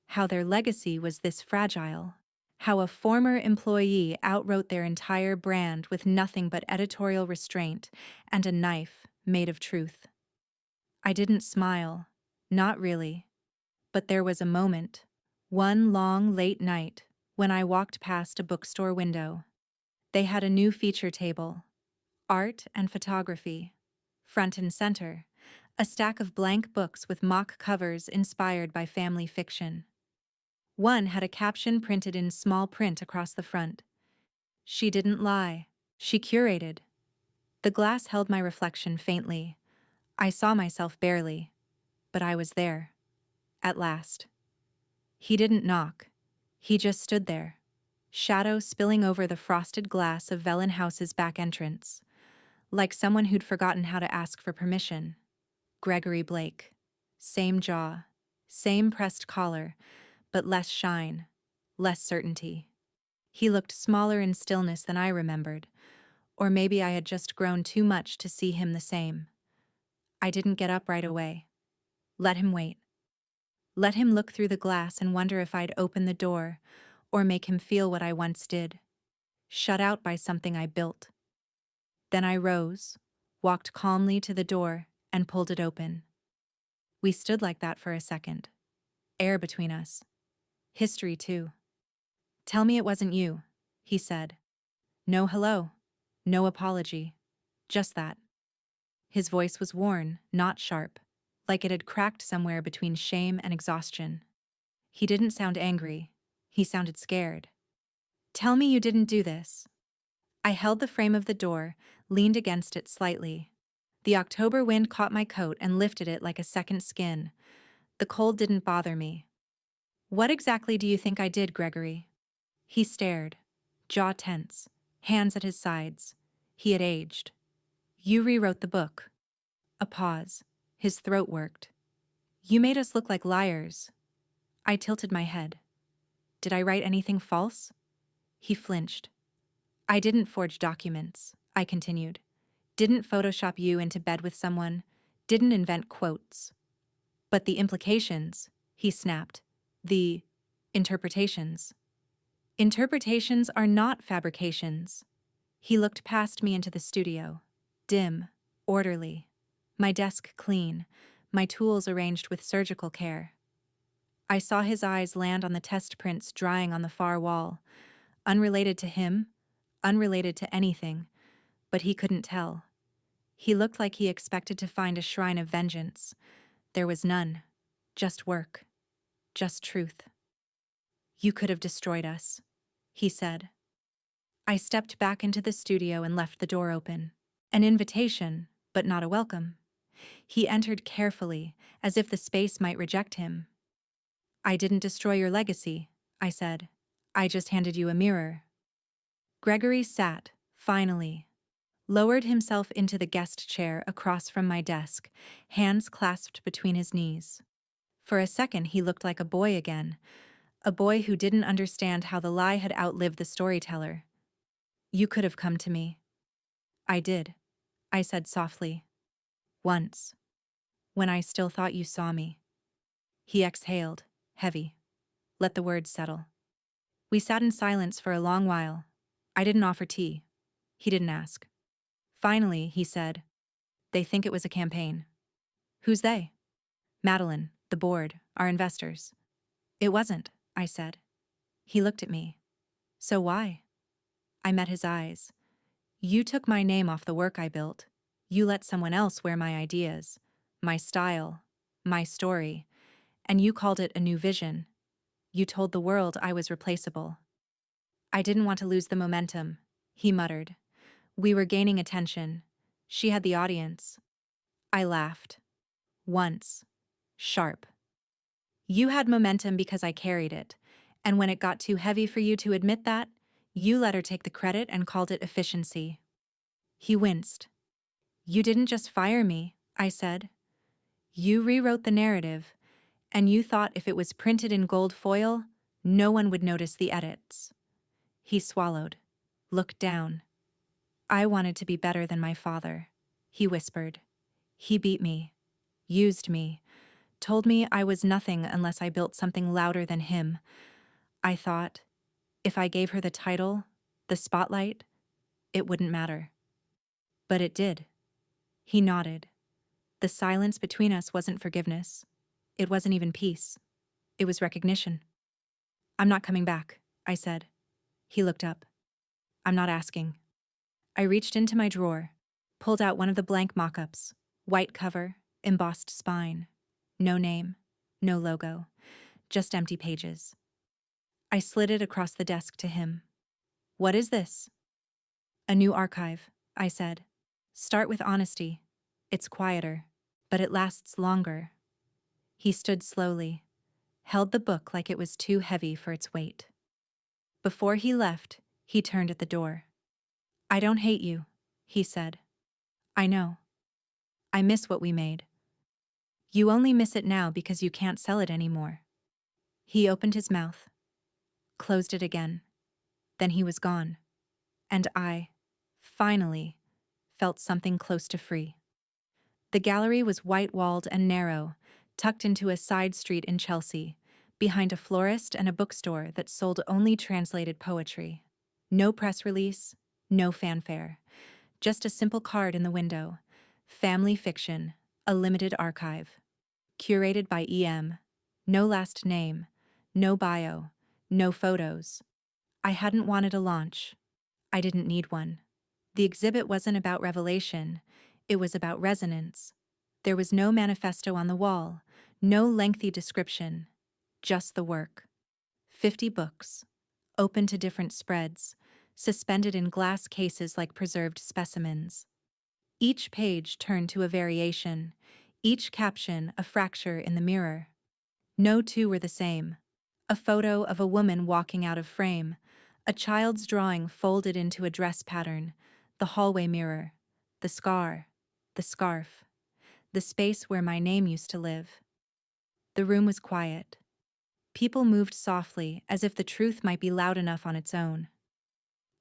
How their legacy was this fragile. How a former employee outwrote their entire brand with nothing but editorial restraint and a knife made of truth. I didn't smile. Not really. But there was a moment, one long late night, when I walked past a bookstore window. They had a new feature table. Art and photography. Front and center, a stack of blank books with mock covers inspired by family fiction. One had a caption printed in small print across the front. "She didn't lie. She curated." The glass held my reflection faintly. I saw myself barely, but I was there. At last. He didn't knock. He just stood there, shadow spilling over the frosted glass of Velen House's back entrance, like someone who'd forgotten how to ask for permission. Gregory Blake. Same jaw, same pressed collar, but less shine, less certainty. He looked smaller in stillness than I remembered, or maybe I had just grown too much to see him the same. I didn't get up right away. Let him wait. Let him look through the glass and wonder if I'd open the door, or make him feel what I once did. Shut out by something I built. Then I rose, walked calmly to the door, and pulled it open. We stood like that for a second. Air between us. History, too. "Tell me it wasn't you," he said. No hello. No apology. Just that. His voice was worn, not sharp, like it had cracked somewhere between shame and exhaustion. He didn't sound angry. He sounded scared. "Tell me you didn't do this." I held the frame of the door, leaned against it slightly. The October wind caught my coat and lifted it like a second skin. The cold didn't bother me. "What exactly do you think I did, Gregory?" He stared, jaw tense, hands at his sides. He had aged. "You rewrote the book." A pause. His throat worked. "You made us look like liars." I tilted my head. "Did I write anything false?" He flinched. "I didn't forge documents," I continued. "Didn't Photoshop you into bed with someone. Didn't invent quotes." "But the implications," he snapped. "The interpretations." "Interpretations are not fabrications." He looked past me into the studio. Dim, orderly. My desk clean, my tools arranged with surgical care. I saw his eyes land on the test prints drying on the far wall. Unrelated to him, unrelated to anything, but he couldn't tell. He looked like he expected to find a shrine of vengeance. There was none. Just work. Just truth. "You could have destroyed us," he said. I stepped back into the studio and left the door open. An invitation, but not a welcome. He entered carefully, as if the space might reject him. "I didn't destroy your legacy," I said. "I just handed you a mirror." Gregory sat, finally, lowered himself into the guest chair across from my desk, hands clasped between his knees. For a second he looked like a boy again, a boy who didn't understand how the lie had outlived the storyteller. "You could have come to me." "I did," I said softly. "Once. When I still thought you saw me." He exhaled, heavy. Let the words settle. We sat in silence for a long while. I didn't offer tea. He didn't ask. Finally, he said, "They think it was a campaign." "Who's they?" "Madeline, the board, our investors." "It wasn't," I said. He looked at me. "So why?" I met his eyes. "You took my name off the work I built. You let someone else wear my ideas, my style, my story, and you called it a new vision. You told the world I was replaceable." "I didn't want to lose the momentum," he muttered. "We were gaining attention. She had the audience." I laughed. Once. Sharp. "You had momentum because I carried it, and when it got too heavy for you to admit that, you let her take the credit and called it efficiency." He winced. "You didn't just fire me," I said. "You rewrote the narrative, and you thought if it was printed in gold foil, no one would notice the edits." He swallowed, looked down. "I wanted to be better than my father," he whispered. "He beat me, used me, told me I was nothing unless I built something louder than him. I thought, if I gave her the title, the spotlight, it wouldn't matter. But it did." He nodded. The silence between us wasn't forgiveness. It wasn't even peace. It was recognition. "I'm not coming back," I said. He looked up. "I'm not asking." I reached into my drawer, pulled out one of the blank mock-ups, white cover, embossed spine. No name, no logo, just empty pages. I slid it across the desk to him. "What is this?" "A new archive," I said. "Start with honesty. It's quieter, but it lasts longer." He stood slowly, held the book like it was too heavy for its weight. Before he left, he turned at the door. "I don't hate you," he said. "I know. I miss what we made. You only miss it now because you can't sell it anymore." He opened his mouth, closed it again. Then he was gone. And I, finally, felt something close to free. The gallery was white-walled and narrow, tucked into a side street in Chelsea, behind a florist and a bookstore that sold only translated poetry. No press release, no fanfare. Just a simple card in the window, Family Fiction, a limited archive. Curated by EM. No last name, no bio, no photos. I hadn't wanted a launch. I didn't need one. The exhibit wasn't about revelation, it was about resonance. There was no manifesto on the wall, no lengthy description, just the work. 50 books, open to different spreads, suspended in glass cases like preserved specimens. Each page turned to a variation, each caption a fracture in the mirror. No two were the same. A photo of a woman walking out of frame, a child's drawing folded into a dress pattern, the hallway mirror, the scar, the scarf, the space where my name used to live. The room was quiet. People moved softly, as if the truth might be loud enough on its own.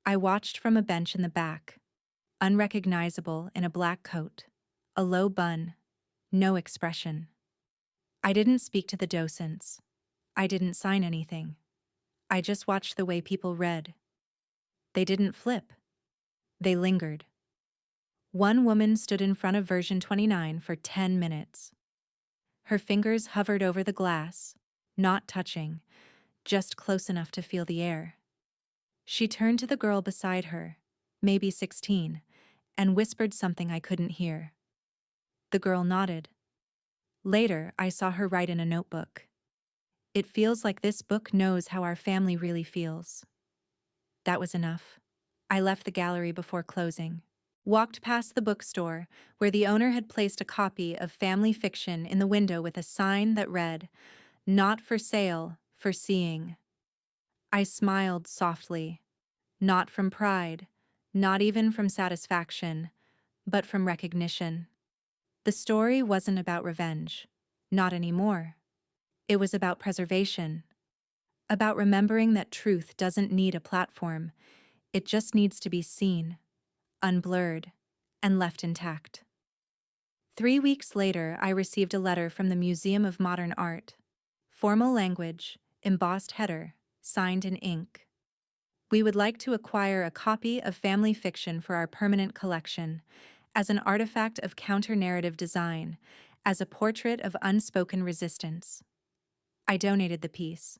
I watched from a bench in the back, unrecognizable in a black coat, a low bun, no expression. I didn't speak to the docents. I didn't sign anything. I just watched the way people read. They didn't flip. They lingered. One woman stood in front of version 29 for 10 minutes. Her fingers hovered over the glass, not touching, just close enough to feel the air. She turned to the girl beside her, maybe 16, and whispered something I couldn't hear. The girl nodded. Later, I saw her write in a notebook. It feels like this book knows how our family really feels. That was enough. I left the gallery before closing. Walked past the bookstore, where the owner had placed a copy of Family Fiction in the window with a sign that read, "Not for sale, for seeing." I smiled softly. Not from pride, not even from satisfaction, but from recognition. The story wasn't about revenge. Not anymore. It was about preservation. About remembering that truth doesn't need a platform. It just needs to be seen, unblurred, and left intact. 3 weeks later, I received a letter from the Museum of Modern Art. Formal language, embossed header, signed in ink. We would like to acquire a copy of Family Fiction for our permanent collection, as an artifact of counter-narrative design, as a portrait of unspoken resistance. I donated the piece.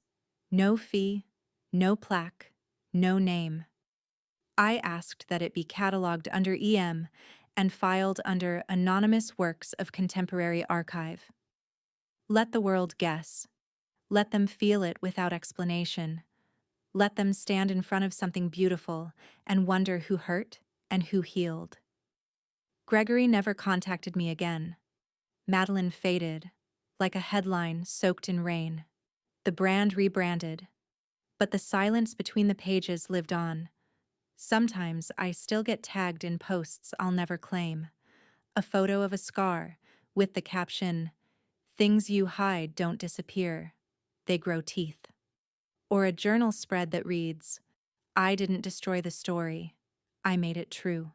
No fee, no plaque, no name. I asked that it be cataloged under EM and filed under Anonymous Works of Contemporary Archive. Let the world guess. Let them feel it without explanation. Let them stand in front of something beautiful and wonder who hurt and who healed. Gregory never contacted me again. Madeline faded, like a headline soaked in rain. The brand rebranded, but the silence between the pages lived on. Sometimes I still get tagged in posts I'll never claim. A photo of a scar with the caption, "Things you hide don't disappear, they grow teeth." Or a journal spread that reads, "I didn't destroy the story, I made it true."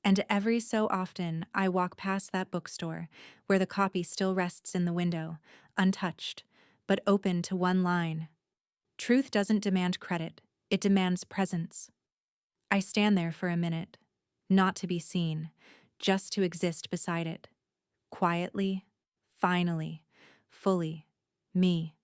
And every so often I walk past that bookstore where the copy still rests in the window, untouched, but open to one line. Truth doesn't demand credit, it demands presence. I stand there for a minute, not to be seen, just to exist beside it. Quietly, finally, fully, me.